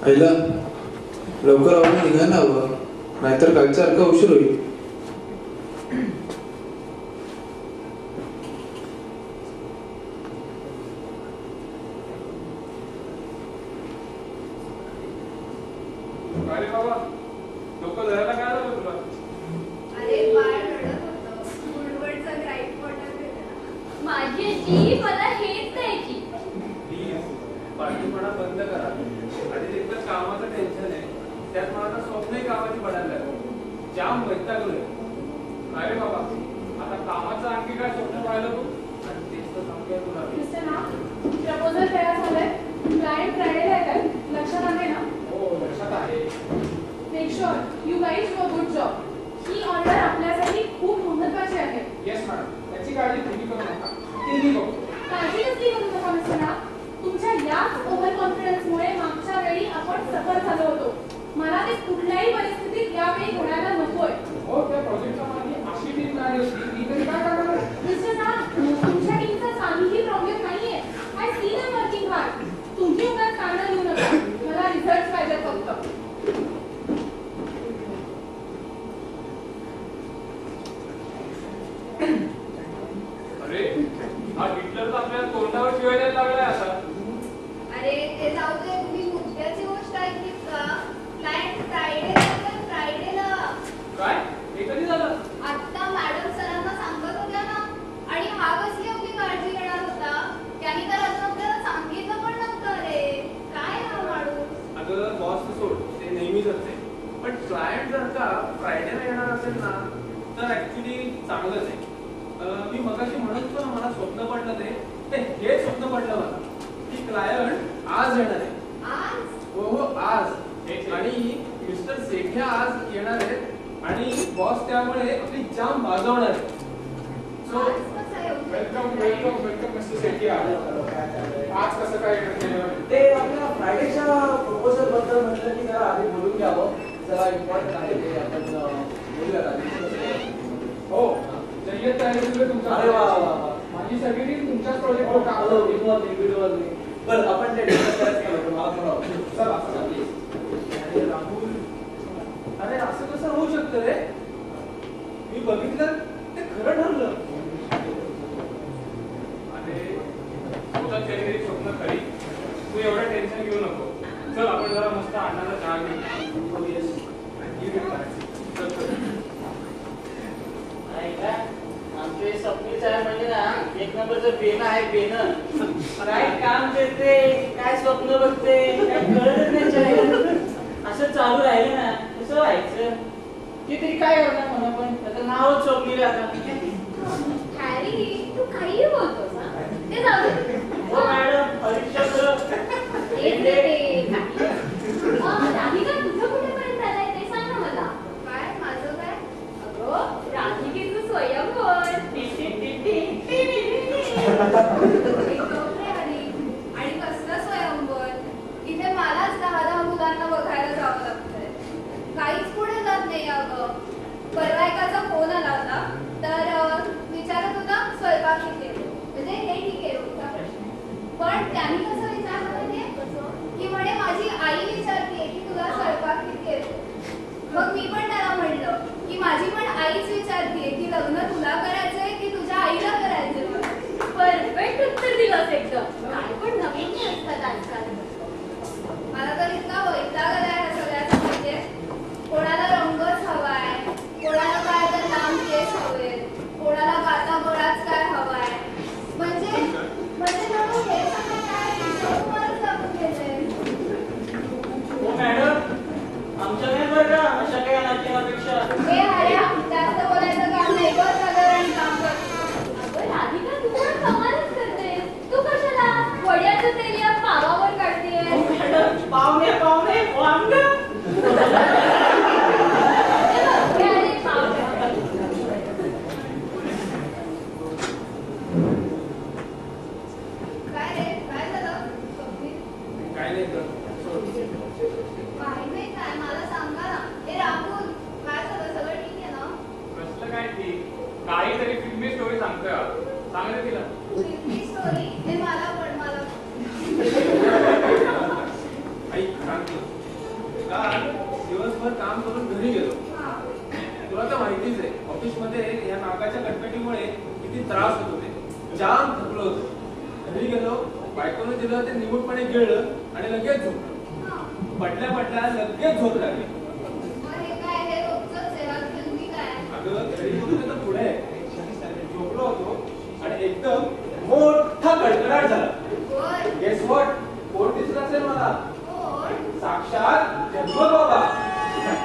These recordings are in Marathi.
आईला लवकर आवडून निघायला हवं, नाहीतर कालच्यासारखा उशीर होईल. अरे बाबा, लोक धरायला काय झालं तुला? अरे बाळ रडत होतं. गुडवरचा ग्राईट बॉटल भेटला. माझी आजी मला हेच द्यायची. प्लीज पाठीपणा बंद करा. आणि एकतर कामाचं टेन्शन आहे, त्यात मला स्वप्नही कामाची पडायला लागली. जाम वैतागलोय. अरे बाबा, आता कामाचं आणखी काय स्वप्न पाहिलं तू? आणि तेच तर सांगतोय तुला मी. मिस्टर ना, प्रपोजल तयार झालंय. क्लायंट फ्रायडेला येतात. लक्षात आहे ना? हो, लक्षात आहे. Make sure you guys do a good job. He order आपल्यासाठी खूप महत्त्वाची आहे. येस मॅडम, त्याची काळजी तुम्ही करू नका, ते मी बघतो. काळजी कसली करू नका मिस्टर ना. तुमच्या याच ओव्हर कॉन्फिडन्समुळे मागच्या वेळी आपण सफर झालो होतो. मला ते कुठल्याही परिस्थितीत यावेळी घडायला नकोय. हो, त्या प्रोजेक्टच्या मागे अशी टीम नाही होती, मी तरी काय करणार? मिस्टर ना, तुमच्या टीमचा काहीही प्रॉब्लेम नाहीये. I see them working hard. तुम्ही उगाच कारणं देऊ नका. मला रिझल्ट पाहिजे फक्त. अरे हा हिटलर तर आपल्या तोंडावर शिवायला लागलाय आता. अरे ते जाऊ दे, तुम्ही मुद्द्याची गोष्ट ऐकलीत का? क्लायंट फ्रायडेला. काय? हे कधी झालं? आता मॅडम सरांना सांगत होत्या ना. आणि हा कसली आपली काळजी घेणार होता? त्यांनी तर अजून आपल्याला सांगितलं पण नव्हतं. रे काय ना माणूस. अगं बॉस सोड, ते नेहमीच असते. पण क्लायंट जर का फ्रायडेला येणार असेल ना, तर ऍक्च्युली चांगलंच आहे. मी मगाशी म्हणत होतो ना, मला स्वप्न पडलं ते हे स्वप्न पडलं मला की क्लायंट आज येणार आहे. आज? हो, आज. आणि मिस्टर सेठे आज येणार आहेत. आणि बॉस त्यामुळे आपली जाम वाजवणार आहे. सो आज कसं येऊ वेलकम मिस्टर सेठी. आज कसं काय येणार? ते आपल्या फ्रायडेच्या प्रपोजल बद्दल म्हटलं की जरा आधी बोलून घ्यावं. जरा इम्पॉर्टंट आहे ते, आपण बोलूया आधी. हो, जय्यत तयारी तुझं तुमचा. अरे वा वा वा. माझी सगळी टीम तुमच्याच प्रोजेक्टवर काम हॅलो, करते. व्हिडिओ बरं, आपण ते डिस्कस करायचं. मला थोडं चला चला प्लीज. अरे राहुल, अरे असं कसं होऊ शकतं रे? मी बघितलं ते खरं ठरलं. अरे होतात काहीतरी स्वप्न खरी. तू एवढं टेन्शन घेऊ नको. चल आपण जरा मस्त अण्णाला चहा घेऊ. हो येस. चल चल. आमचे स्वप्नीच आहे म्हणजे ना, एक नंबरचं बेन आहे. बेन काय काम करते, काय स्वप्न बघते, काय कळतच नाही चेहऱ्याला. असं चालू राहिलं ना, कसं व्हायचं? की तरी काय करणार म्हणा. पण त्याचं नावच स्वप्नीला आता. हॅरी, तू काहीही बोलतोस ना. ते जाऊ दे. हो मॅडम, परीक्षा करत. राधिका, तुझं कुठेपर्यंत झालंय ते सांग ना मला. काय माझं काय? अगं, राधिकेचं स्वयंवर. आणि कसलं स्वयंवर? इथे मलाच 10 मुलांना बघायला जावं लागतंय. काहीच पुढे जात नाही अगं. परवा एकाचा फोन आला होता, तर विचारत होता स्वयंपाक किती आहे. म्हणजे हे ठीक आहे रोजचा प्रश्न. पण त्यांनी कसं विचारलं माहितीये? की म्हणे माझी आई विचारते की तुला स्वयंपाक किती येतो. मग मी पण त्याला म्हणलं की माझी पण आईच विचारते की लग्न तुला करायचंय की तुझ्या आईला करायचंय. परफेक्ट उत्तर दिलंस एकदम. काय पण नवीन असतात आजकाल. मला तर इतका वैताग आलाय ह्या सगळ्याचा. म्हणजे कोणाला रंगच हवाय, कोणाला काय तर लांब केस हवेत, कोणाला गाता गोळाच काय हवाय. म्हणजे जणू हे सगळं काय ईश्वरवरच लागून गेलंय. हो मॅडम, आमच्या नाही बरं का अशा काही नाट्यापेक्षा. हे हऱ्या, जास्त बोलायचं काम नाही. बस साधारण काम कर. अगं राधिका, तू पण कमालच करतेस. तू कशाला वड्याचं तेल या पावावर काढतेस? हो मॅडम, पाहुणे वांग. हे आले पाव. काय रे, काय झालं? स्वप्नील? काय नाही तर सोड. काही नाही. काय मला सांगा ना. हे राहुल, काय झालं? सगळं ठीक आहे ना? कसलं काय ठीक? काहीतरी फिल्मी स्टोरी सांगतोय. सांग रे तिला. फिल्मी स्टोरी? हे मला पण. ऐक सांग. काल दिवसभर काम करून घरी गेलो. हा. तुला तर माहितीच आहे, ऑफिसमध्ये या नाकाच्या कटकटीमुळे किती त्रास होत होते. जाम थकलो होतो. घरी गेलो, बायकोनं दिलं ते निमूटपणे गिळलं आणि लगेच झोपलो. हा. पडल्या लगेच झोप लागली. मग हे काय, हे रोजचंच आहे, आज फिल्मी काय? अगं घरी गेलो तर पुढे झोपलो होतो आणि एकदम मोठा कडकडाट झाला. कोण? Guess what? कोण दिसलं असेल मला? कोण? साक्षात जगमग बाबा.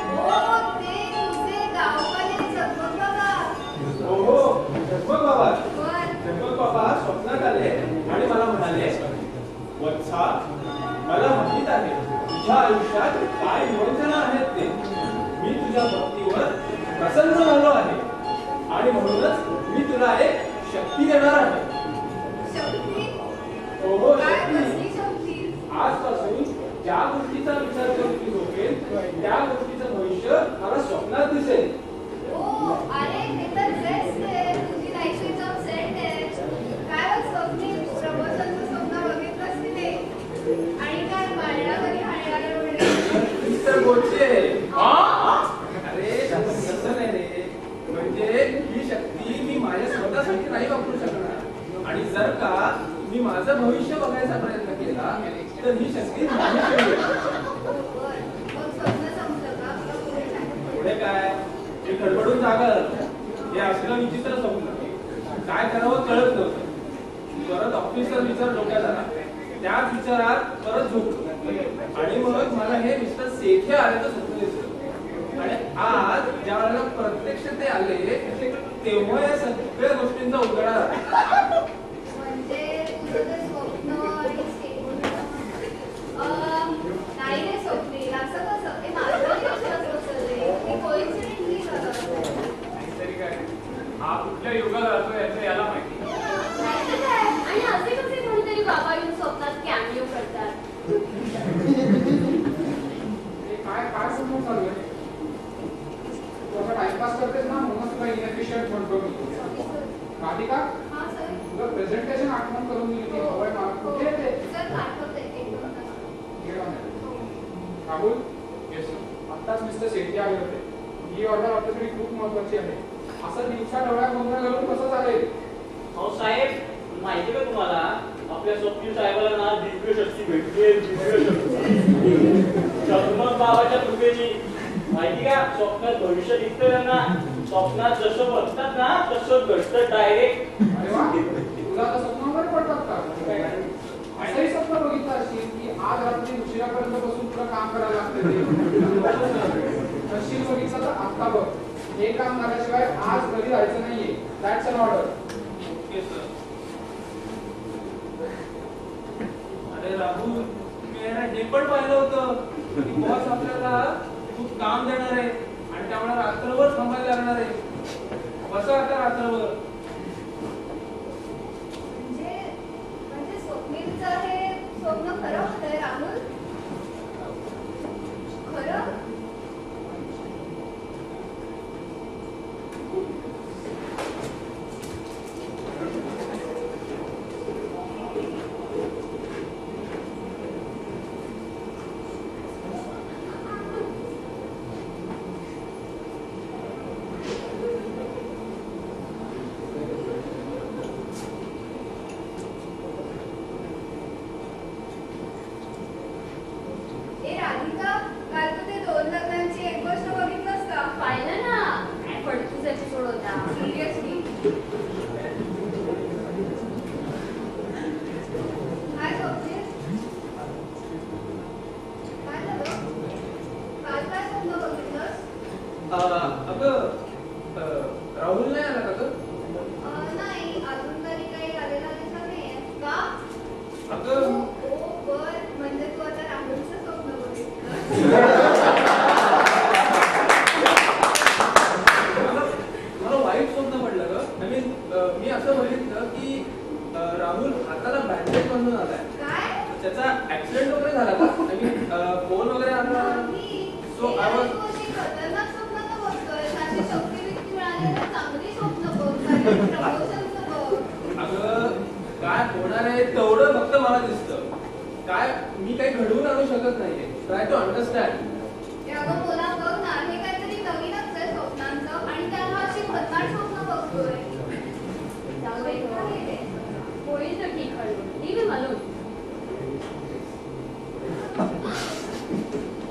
हो, ते तुझे गाववाले जगमग बाबा. हो, जगमग बाबा. कोण? जगमग बाबा स्वप्नात आले आणि मला म्हणाले, वत्सा, मला माहित आहे तुझ्या आयुष्यात काय योजना आहेत ते. मी तुझ्या भक्तीवर प्रसन्न झालो आहे आणि म्हणूनच मी तुला एक शक्ती देणार आहे. शक्ती? हो, काय शक्ती. कसली शक्ती? आजपासून ज्या गोष्टीचा विचार करून ती झोपेल त्या गोष्टीचं भविष्य मला स्वप्नात दिसेल. ओ, अरे ते तर बेस्ट आहे. तुझी लाईफ एकदम सेट आहे. काय बघ स्वप्नील, प्रमोशनचं स्वप्न बघितलंस की नाही? आणि काय मांडणाघरी हाणणारे वडील. मिस्टर बोलचे. अरे तसं नाही रे. म्हणजे ही शक्ती मी माझ्या स्वतःसाठी नाही वापरू शकणार. आणि जर का मी माझं भविष्य बघायचा प्रयत्न केला तर ही शक्ती नाही मिळेल. बरं. मग स्वप्न संपलं का? तुला पुढे सांग. पुढे काय, हे गडबडून जागा हे असलं विचित्र स्वप्न. काय करावं कळत नव्हतं. परत ऑफिसचा विचार डोक्यात आला. त्याच विचारात परत झोपलो आणि मग मला हे मिस्टर सेठे आल्याचं स्वप्न दिसलं. आणि आज ज्या वेळेला प्रत्यक्ष ते आले तेव्हा या सगळ्या गोष्टींचा उलगडा झाला. म्हणजे तुझं ते स्वप्न आणि नाही रे स्वप्नील, असं कसं? ते माझं विश्वास बसवले. हे कोइन्सिडेंटली झालं. तरी काय, हा कुठल्या युगात राहतो याचं याला माहिती. नाही तर काय? आणि असे कसे कोणीतरी बाबा येऊन स्वप्नात कॅमिओ करतात? काय काय समोर चालू आहे? तू आता टाइमपास करतेस ना, म्हणून तुला इनएफिशियंट म्हणतो मी. राधिका, हा सर. तुला प्रेझेंटेशन आठवण करून दिली ती हवंय मला. कुठे आहे ते? सर पाठवते एक दोन तास. राहुल, आत्ताच मिस्टर शेट्टी आले होते. ही ऑर्डर आपल्यासाठी खूप महत्वाची आहे. असं दिवसा डोळ्या गोंधळ घालून कसं चालेल? अहो साहेब, माहिती का तुम्हाला आपल्या स्वप्नील साहेबाला ना दिव्य शक्ती भेटली. दिव्य शक्ती जगमग बाबाच्या कृपेची. माहिती का, स्वप्नात भविष्य दिसतं त्यांना. स्वप्नात जसं बघतात ना तसं घडतं डायरेक्ट. अरे वा, तुला तर स्वप्न वगैरे पडतात का? असंही स्वप्न बघितलं असेल की आज रात्री उशिरापर्यंत बसून तुला काम करायला लागतं. नशीब बघितलं तर आत्ता बघ. हे काम झाल्याशिवाय आज घरी जायचं नाहीये. That's an order. Okay sir. अरे राहुल, मी हे पण पाहिलं होतं की बॉस आपल्याला खूप काम देणार आहे आणि त्यामुळे रात्रभर थांबायला लागणार आहे. कसं आता रात्रभर? म्हणजे स्वप्नीलचं हे स्वप्न खरं होतंय राहुल? खरं? ए राधिका, काल तू ते 2 लग्नांची एक गोष्ट बघितलंस का? पाहिलं ना, काय फडतूस एपिसोड होता. सिरियसली? काय स्वप्नील? काय झालं? काल काय स्वप्न बघितलंस? अगं राहुल नाही आला का ग? नाही, अजून तरी काही आलेला दिसत नाहीये. का? अगं ओ बर, म्हणजे तू आता राहुलचं स्वप्न बघितलं. मला वाईट स्वप्न पडलं ग. I mean, मी असं बघितलं की राहुल हाताला बँडेज बांधून आलाय. काय? त्याचा ऍक्सिडेंट वगैरे झाला का? I mean, फोन वगैरे आला. नाही. So, हे I was- तू अशी खतरनाक स्वप्न तर बघतोय. अशी शक्ती-बिक्ती मिळाली तर चांगली स्वप्न बघ. काही प्रमोशनचं बघ. अगं काय होणार आहे तेवढं फक्त मला दिसतं. काय मी काही घडवून आणू शकत नाहीये. Try to understand. अगं बोला बघ ना, हे काहीतरी नवीनच आहे स्वप्नांचं आणि त्याला अशी भन्नाट स्वप्न बघतोय. जाऊ दे गं. होईल तर ठीक आहे. Leave him alone.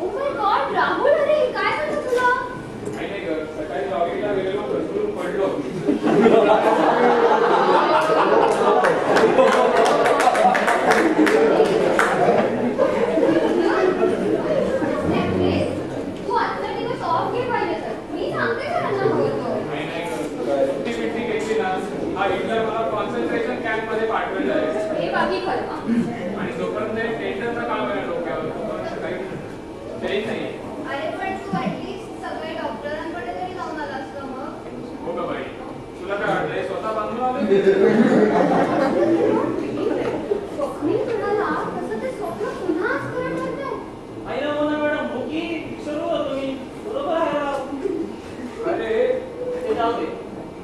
Oh my God, Rahul, अरे काय झालं तुला? काही नाही ग, सकाळी जॉगिंगला गेलेलो, घसरून पडलो. तू आजचा दिवस ऑफ घे पाहिजे तर. मी सांगते सरांना हवं तर. नाही ग, सुट्टी बिट्टी घेतली ना, हा हिटलर मला कॉन्सन्ट्रेशन कॅम्प मध्ये पाठवलेलं आहे. हे बाकी परवा. आणि जोपर्यंत टेंडरचं काम आहे डोक्यावर, तोपर्यंत काही टेन्शन नाही. अरे पण तू ऍटलीस्ट सगळे डॉक्टरांकडे तरी जाऊन आला असतं मग. हो का बाई, तुला काय वाटलंय स्वतः बांधून आलो? स्वप्नील म्हणाला तसं ते स्वप्न पुन्हा आज करत होते. आई ना म्हणा मॅडम हो की सर्व तुम्ही बरोबर आहे राव. अरे ते जाऊ दे,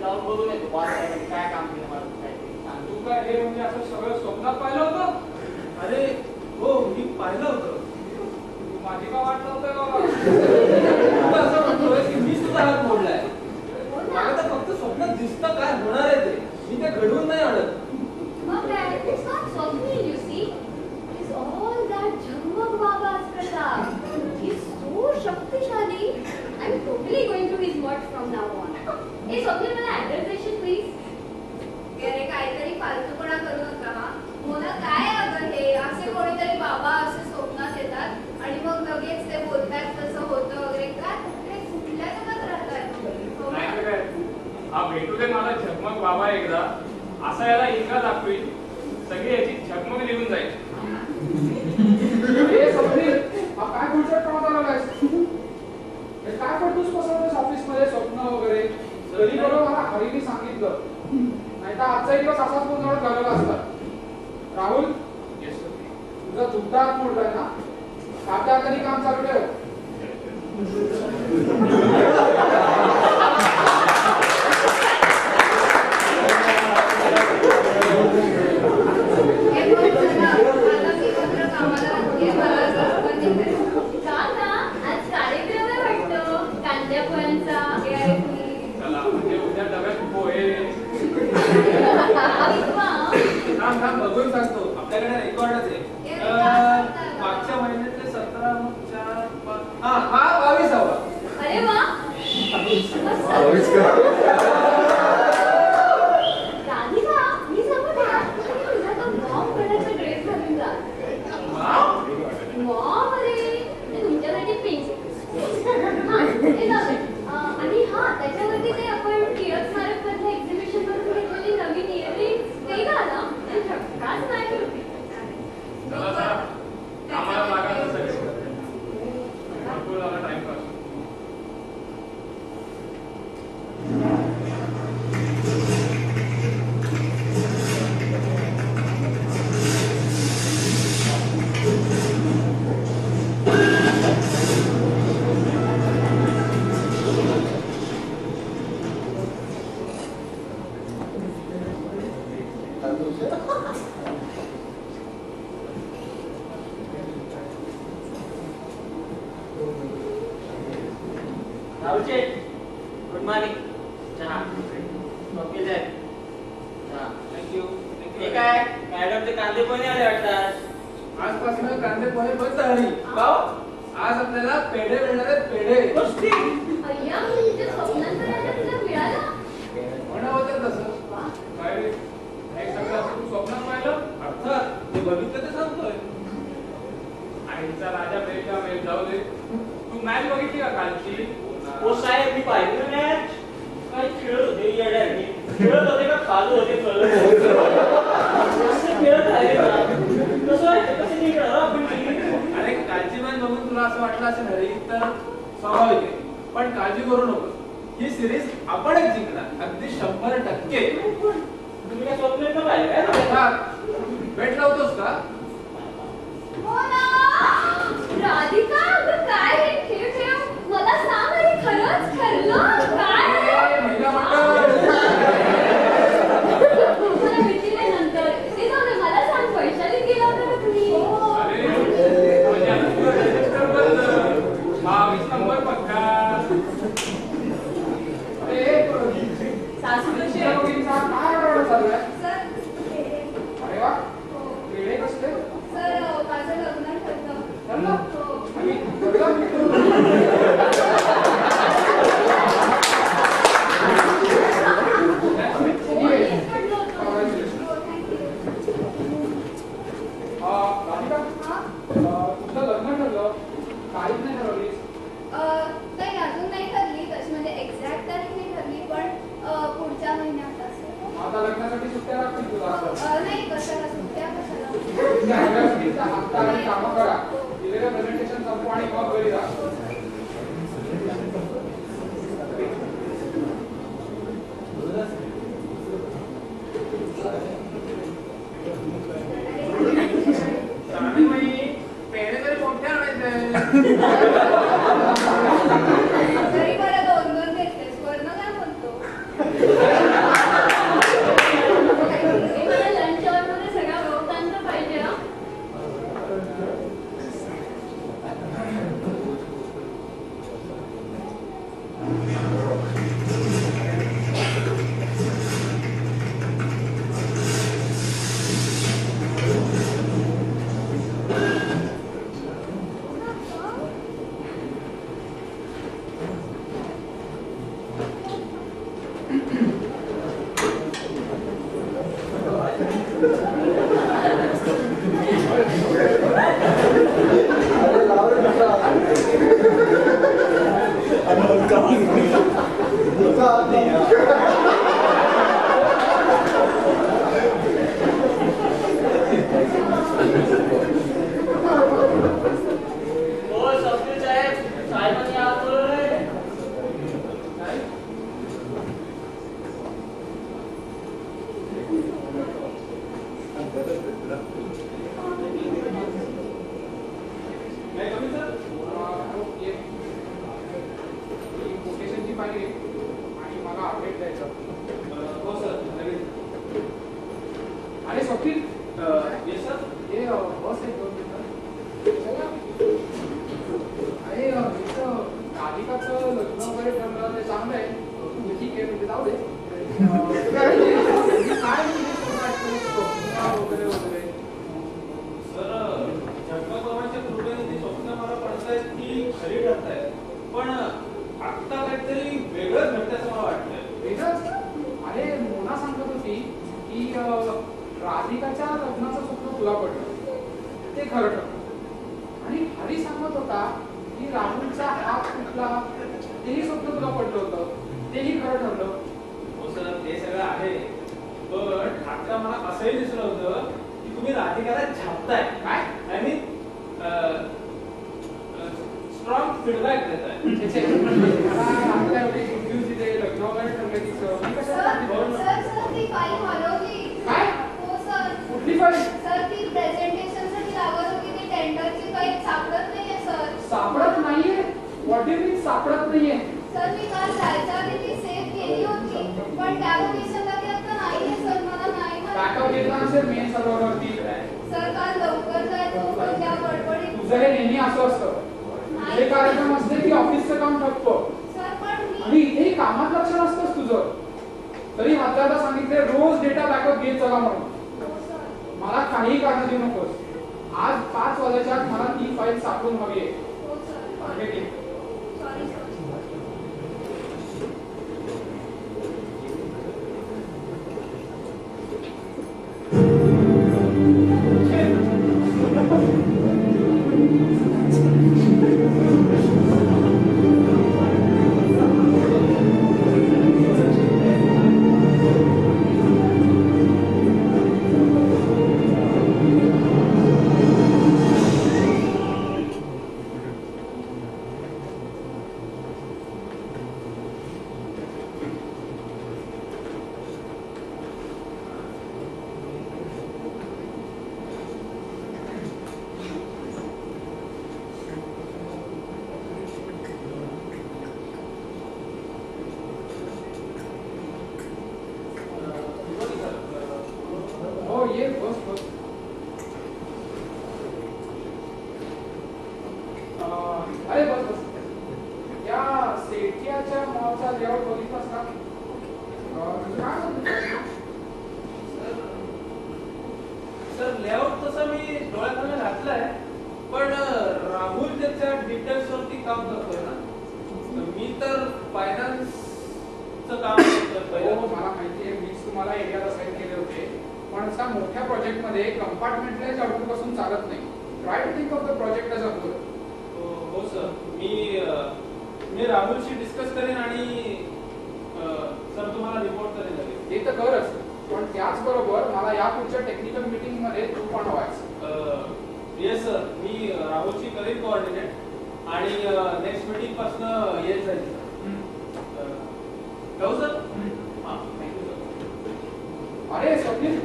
जाऊन बघून येतो बॉस काय काम केलं मला काय सांग. तू काय हे म्हणजे असं सगळं स्वप्नात पाहिलं होतं? अरे हो, मी पाहिलं होतं. तू माझी का वाट नव्हतं बाबा? तू असं म्हणतोय की मी सुद्धा हात मोडलाय. हो ना? मला तर फक्त स्वप्नात दिसतं काय होणार आहे ते, मी ते घडवून नाही आणत. मग काय? It's not Swapnil, you see. It's all that झगमग बाबा's Pratap. He's so शक्तिशाली. I'm totally going to his mud from now on. हे स्वप्नील, मला addressation please. अरे काहीतरी फालतूपणा करू नका हा. मोना काय अगं हे, असे कोणीतरी बाबा असे स्वप्नात येतात आणि मग लगेच ते बोलतात तसं होतं वगैरे. काय कुठे कुठल्या जगात राहताय तुम्ही? नाही तर काय, हा भेटू दे मला झगमग बाबा एकदा, असा याला इंगा दाखवील, सगळी याची झगमग निघून जाईल. हे स्वप्नील, हा काय बुलशेट करत आलायस? हे काय करतोस बसवतोस ऑफिस मध्ये स्वप्न वगैरे? तरी बरोबर मला हरीने सांगितलं, नाही तर आजचा दिवस असाच गोंधळ घालवला असता. Rahul, Yes, sir. तुझा झुकता हात मोडलाय ना, आपल्या हाताने काम चालू ठेव. हे बघ चला, आता मी मात्र कामाला लागते. मला जरा निघायचं. का ना? आज कार्यक्रम आहे वाटतं कांद्या पोह्यांचा. हे आहे की चला म्हणजे उद्या डब्यात पोहे. थांब थांब बघून सांगतो, आपल्याकडे रेकॉर्डच आहे. मागच्या महिन्यातले 17 मग 4 5 हा 22वा. अरे वा. राधिका, मी सांगू का? तुझा तो मॉम कलरचा ड्रेस घालून जा. मॉम, अरे ते तुमच्यासाठी पिंक. हा, हे जाऊ दे. आणि हा, त्याच्यावरती ते आपण टिळक स्मारक मधल्या एक्झिबिशन मधून घेतलेली नवीन इयरिंग ते घाला. झटकाच नाही. चला चला, कामाला लागायचं सगळे. भरपूर झाला टाइमपास. राहुलचे गुड मॉर्निंग. चहा कॉफी जाय. चहा थँक्यू. हे काय मॅडम ते कांदे पण आले वाटतात. आजपासून कांदे पोहे बंद झाली. आज आपल्याला पेढे मिळणार आहेत, पेढे. गोष्टी अय्या, तुझ्या स्वप्नांचा राजा तुला मिळाला. म्हणा होतं तसं. वा. काय रे, हे सगळं असं तू स्वप्नात पाहिलं? अर्थात ते बघितलं ते सांगतोय. आईचा राजा मेल का मेल, जाऊ दे. तू मॅच बघितली का कालची? हो साहेब, मी पाहिलं मॅच. काय खेळत होते येड्याने. खेळत होते का खालू होते कळत असं खेळत आहे ना. कसं आहे कसं निघणार आपण. अरे कालची मॅच बघून तुला असं वाटलं असेल हरी तर स्वाभाविक आहे, पण काळजी करू नको. ही सिरीज आपणच जिंकणार अगदी 100%. तुम्ही काय स्वप्न तर पाहिलं काय. अर्थात. भेटला होतोस का? मोना! राधिका, अगं काय हे खेळ खेळ? मला सांग, अरे खरंच ठरलं काय? महिला मंडळ. मला भेटले नंतर. ते जाऊ दे, मला सांग, वैशालीत गेला होता का तुम्ही? अरे म्हणजे आता तुला register बंद. 22 ला चाललाय? सर अरे वा, वेळे कसले? सर माझं लग्न ठरलं. ठरलं? हो. आणि ठरलं? राधिका, तुझं लग्न ठरलं, तारीख नाही ठरवलीस? नाही अजून नाही ठरली तशी, म्हणजे एक्झॅक्ट तारीख नाही ठरली, पण पुढच्या महिन्यात असेल. आता लग्नासाठी सुट्ट्या लागतील तुला? नाही, कशाला सुट्ट्या कशाला. त्या हप्ता आणि कामं करा, दिलेलं प्रेझेंटेशन संपू आणि मग घरी जा. तरी बरं 2-2 घेतलेस, वरनं काय म्हणतो. मला लंच आवरमध्ये सगळा वृत्तांत पाहिजे हा. कोटेशनची फाईल आणि मला अपडेट द्यायचं. हो सर. अरे स्वप्नील, येस सर. हे बस आहे 2 मिनिटं. अरे इथं राधिकाचं लग्न वगैरे ठरलं ते चांगलं आहे. ठीक आहे, म्हणजे जाऊ दे. काय वगैरे वगैरे. सर जगबाबांच्या कृपेने ती स्वप्न मला पडतायत ती खरी ठरतायत, पण आत्ता काहीतरी वेगळंच घडतं असं मला वाटतंय. वेगळंच? अरे मोना सांगत होती की राधिकाच्या लग्नाचं स्वप्न तुला पडलं, ते खरं ठरलं. आणि हरी सांगत होता की राहुलचा हात तुटला, तेही स्वप्न तुला पडलं होतं, तेही खरं ठरलं. हो सर, ते सगळं आहे, पण आता मला असंही दिसलं होतं की तुम्ही राधिकाला छापताय काय? आणि स्ट्रॉंग फीडबॅक देताय. मला आता एवढी कन्फ्यूज तिथे लग्न वगैरे ठरलं तिचं. मी कशाला सर ती फाईल हरवली. काय? हो सर. कुठली फाईल? सर ती प्रेझेंटेशनसाठी लागत होती, ती टेंडरची फाईल सापडत नाहीये सर. सापडत नाहीये? व्हॉट डू मीन सापडत नाहीये? सर मी काल जायच्या आधी ती सेव्ह केली होती, पण त्या लोकेशनला ती आता नाहीये सर. मला नाही बॅकअप घेतला असेल मेन सर्व्हरवरती. सर काल लवकर जायचं, पण त्या गडबडीत. तुझं हे नेहमी असं असतं, हे कार्यक्रम असले की ऑफिसचं काम ठप्प. सर पण आणि इथेही कामात लक्ष नसतंच तुझं. तरी हाताला सांगितले रोज डेटा बॅकअप घेत चला म्हणून. मला काही कारण देऊ नकोस. आज 5 वाजायच्या आत मला ती फाईल सापडून हवी आहे. हो सर. मार्केटिंग. Sorry sir. हो ये बस बस. अरे बस बस. या सेठियाच्या मॉलचा लेआउट बघितलास का? काय म्हणतो? डिटेल्स वरती काम करतोय ना. मी तर फायनान्सचं काम करतोय. हो मला माहिती आहे, मीच तुम्हाला एरियाला साईन केले होते. पण अशा मोठ्या प्रोजेक्टमध्ये कंपार्टमेंटलाइज आउटपुट पासून चालत नाही. Try to think of the project as a whole. हो सर, मी राहुलशी डिस्कस करेन आणि सर तुम्हाला रिपोर्ट करेन लगेच. ते तर करच, पण त्याचबरोबर मला या पुढच्या टेक्निकल मीटिंग मध्ये तू पण हवायस. येस सर, मी राहुलशी करीन कोऑर्डिनेट आणि नेक्स्ट मीटिंग पासून येत जाईल. जाऊ सर. हां थँक्यू सर. अरे स्वप्नील.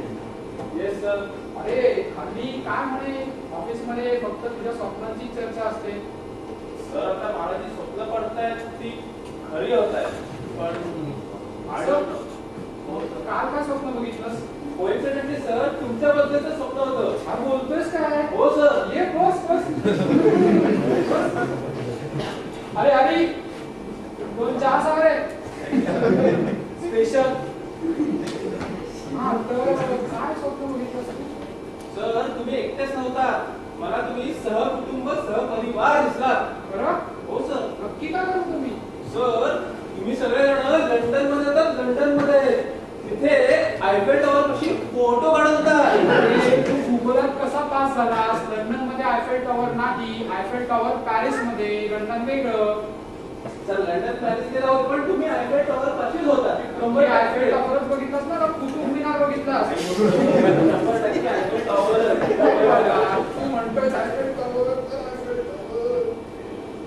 Yes sir. अरे हल्ली काय म्हणे ऑफिसमध्ये फक्त तुझ्या स्वप्नांची चर्चा असते. सर आता मला जी स्वप्न पडतायत ती खरी होत आहेत, पण काल काय स्वप्न बघितलंस? कोइन्सिडेंटली सर तुमच्याबद्दलचं स्वप्न होतं. हा बोलतोयस काय? हो सर. ये बस बस. अरे अरे 2 चहा सांग रे स्पेशल. हा तर काय स्वप्न बघितलंस? सर तुम्ही एकटेच नव्हता, मला तुम्ही सहकुटुंब सहपरिवार दिसलात. बरं. हो सर. नक्की काय करतो तुम्ही? सर तुम्ही सगळेजण लंडन मध्ये तर लंडन मध्ये तिथे आयफेल टॉवर पाशी फोटो काढत होता. तू गुगलात कसा पास झालास? लंडन मध्ये आयफेल टॉवर नाही, आयफेल टॉवर पॅरिस मध्ये, लंडन वेगळं. सर लंडन पॅरिस गेला होता, पण तुम्ही आयफेल टॉवर पाशीच होता. तुम्ही आयफेल टॉवरच बघितलास ना, का कुतुब मिनार बघितलास? 100% आयफेल टॉवर. तू म्हणतोय आयफेल टॉवर.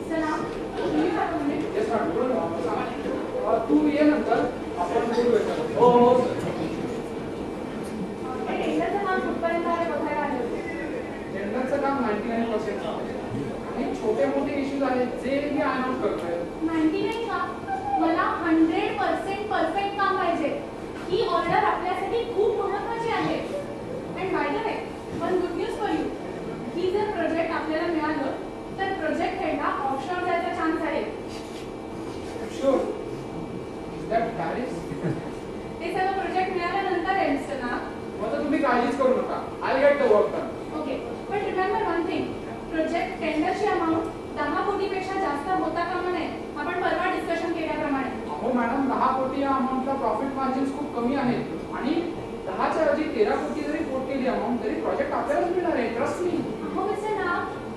चला तुम्ही काय म्हणले? Yes madam. तू ये नंतर आपण बोलूया. हो हो ते टेंडरचं काम कुठपर्यंत आहे बघायला आले होते. टेंडरचं काम 99% आणि छोटे मोठे इश्यूज आहेत जे मी अनाउन्स करतोय. 99 का? मला 100% परफेक्ट काम पाहिजे. ही ऑर्डर आपल्यासाठी खूप महत्त्वाची आहे. And by the way, one good news for you. ही जर प्रोजेक्ट आपल्याला मिळालं तर प्रोजेक्ट हेडला ऑफशोर जायचा चान्स आहे. Sure that Paris. ते सगळं प्रोजेक्ट मिळाल्यानंतर एंड्स ना. मग तुम्ही काळजीच करू नका. I get the work done. Okay, पण रिमेंबर वन थिंग, प्रोजेक्ट टेंडरची अमाऊंट 10 कोटीपेक्षा जास्त होता कामा नये. आपण परवा डिस्कशन केल्याप्रमाणे. हो मॅडम, 10 कोटी या अमाऊंटला प्रॉफिट मार्जिन्स खूप कमी आहेत आणि 10च्या ऐवजी 13 कोटी जरी कोट केली अमाऊंट तरी प्रोजेक्ट आपल्यालाच मिळणार आहे. Trust me. हो मिस्टर ना,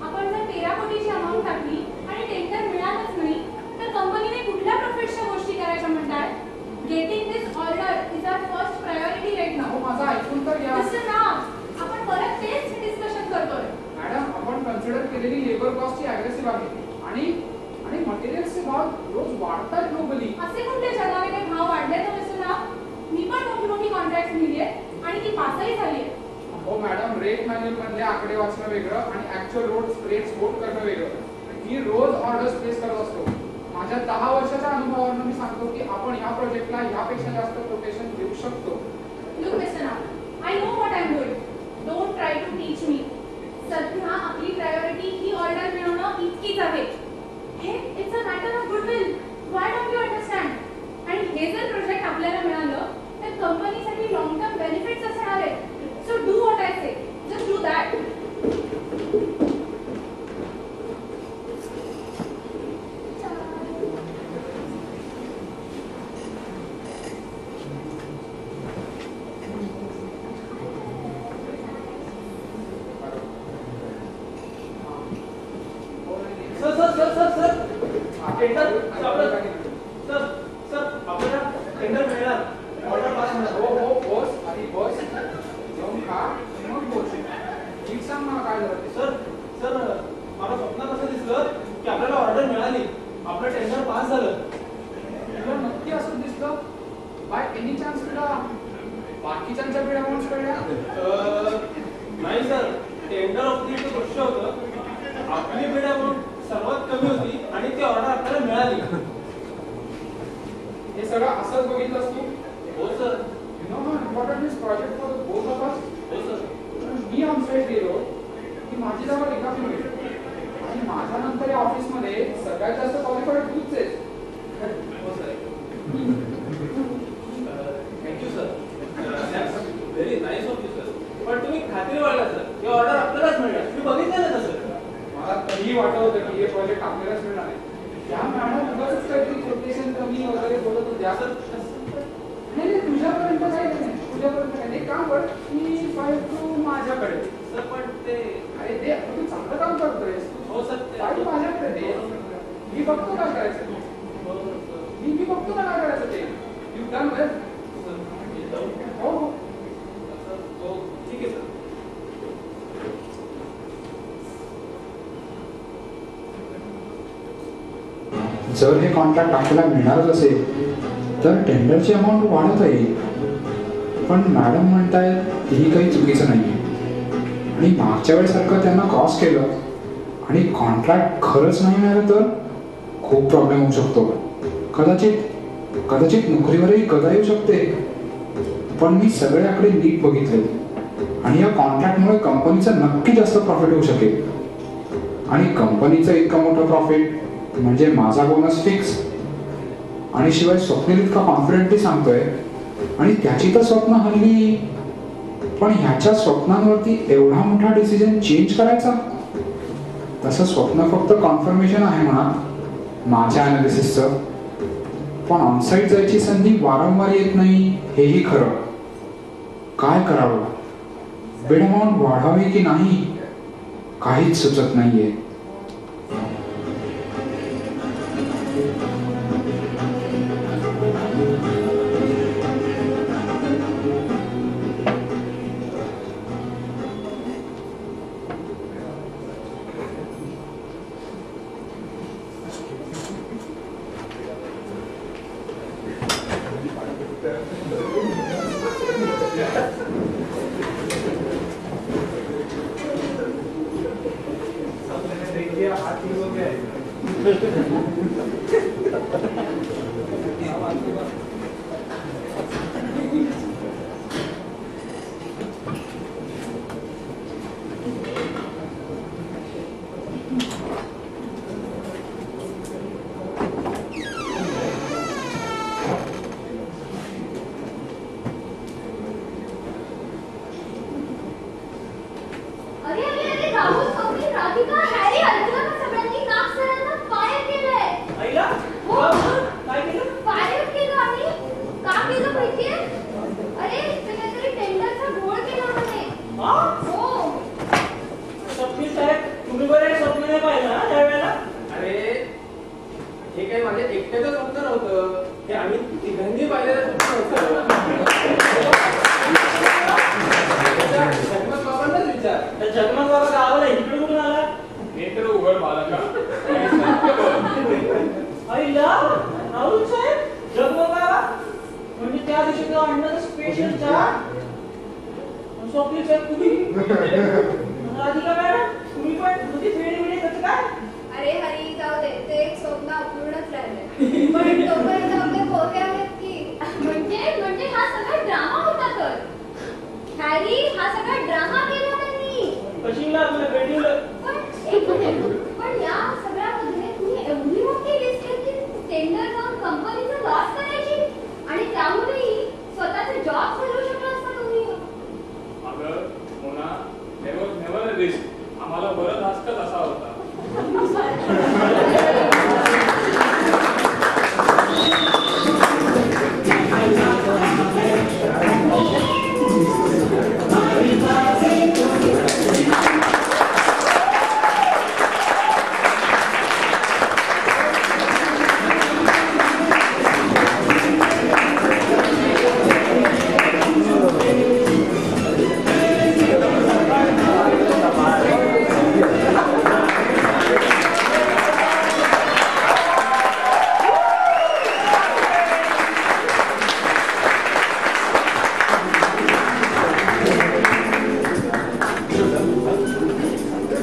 आपण जर 13 कोटीची अमाऊंट टाकली आणि टेंडर मिळालंच नाही तर कंपनीने कुठल्या प्रॉफिटच्या गोष्टी करायच्या म्हणताय? Getting this order is our first priority right now. माझा ऐकून तर घ्या. मिस्टर ना, आपण परत तेच डिस्कशन करतोय. मॅडम, आपण कन्सिडर केलेली लेबर कॉस्ट ही अग्रेसिव्ह आहे आणि मटेरियल्सचे भाव रोज वाढतात ग्लोबली. असे कोणते जगावेगळे भाव वाढले तर मिस्टर ना? मी पण मोठी मोठी कॉन्ट्रॅक्ट मिळली आहेत आणि ती पासही झाली आहे. हो मॅडम, रेट मॅन्युअल मधले आकडे वाचणं वेगळं आणि ऍक्च्युअल रेट्स कोट करणं वेगळं. मी रोज ऑर्डर्स प्लेस करत असतो. माझ्या 10 वर्षाच्या अनुभवावरून मी सांगतो की आपण या प्रोजेक्टला यापेक्षा जास्त कोटेशन देऊ शकतो. लुक मिस्टर ना, I know what I am doing. Don't try to teach me. सध्या आपली प्रायोरिटी ही ऑर्डर मिळवणं इतकीच आहे. हे it's a matter of goodwill. Why don't you understand? आणि हे जर प्रोजेक्ट आपल्याला मिळालं तर कंपनीसाठी लॉंग टर्म बेनिफिट्स असणार आहेत. So do what I say. Just do that. Tender sir आपल्याला टेंडर मिळणार. ऑर्डर पास होणार. हो बॉस. आणि बॉस जाऊन खा मग बोल. ठीक सांग मला काय झालं ते. सर मला स्वप्नात असं दिसलं की आपल्याला ऑर्डर मिळाली, आपलं टेंडर पास झालं. तुला नक्की असं दिसलं? बाय एनी चान्स तुला बाकीच्यांच्या बिल अमाऊंट कळल्या? नाही सर, टेंडर ऑफ दी गोष्ट होतं. आपली बिल अमाऊंट सर्वात कमी होती आणि ती ऑर्डर आपल्याला मिळाली. हे सगळं असंच बघितलंस तू? हो sir. You know how important this project for both of us. हो सर. मी आमच्याकडे गेलो की माझी जागा रिकामी होईल आणि माझ्यानंतर या ऑफिसमध्ये सगळ्यात जास्त क्वालिफाईड तूच आहेस. हो sir. Thank you sir. Very nice of you sir. पण तुम्ही खात्री वाढला सर, ही ऑर्डर आपल्यालाच मिळणार. मी बघितलं ना सर. मला तरीही वाटत होतं की हे प्रोजेक्ट आपल्यालाच मिळणार आहे. या मॅडम उगाच काहीतरी कोटेशन कमी वगैरे बोलत होते. असं नाही नाही, तुझ्यापर्यंत काही नाही, तुझ्यापर्यंत काही नाही. काम कर, मी फाईल तू माझ्याकडे. सर पण ते अरे ते तू चांगलं काम करतोयस. हो सर ते फाईल माझ्याकडे दे, मी बघतो काय करायचं. मी बघतो ना काय करायचं ते. यू डन वेल. हो हो हो ठीक आहे सर. जर हे कॉन्ट्रॅक्ट आपल्याला मिळणारच असेल तर टेंडरची अमाऊंट वाढवता येईल. पण मॅडम म्हणतायत ही काही चुकीचं नाही आहे. आणि मागच्या वेळेसारखं त्यांना क्रॉस केलं आणि कॉन्ट्रॅक्ट खरंच नाही मिळालं तर खूप प्रॉब्लेम होऊ शकतो. कदाचित नोकरीवरही गदा येऊ शकते. पण मी सगळ्याकडे नीट बघितले आणि या कॉन्ट्रॅक्टमुळे कंपनीचं नक्की जास्त प्रॉफिट होऊ शकेल. आणि कंपनीचं इतकं मोठं प्रॉफिट म्हणजे माझा बोनस फिक्स. आणि शिवाय स्वप्नील इतका कॉन्फिडेंटली सांगतोय आणि त्याची तर स्वप्न हल्ली. पण ह्याच्या स्वप्नांवरती एवढा मोठा डिसिजन चेंज करायचा. तसं स्वप्न फक्त कॉन्फर्मेशन आहे म्हणा माझ्या अनालिसिसचं. पण ऑनसाईट जायची संधी वारंवार येत नाही हेही खरं. काय करावं, बिड अमाऊंट वाढवावी की नाही काहीच सुचत नाहीये. आम्हाला बरं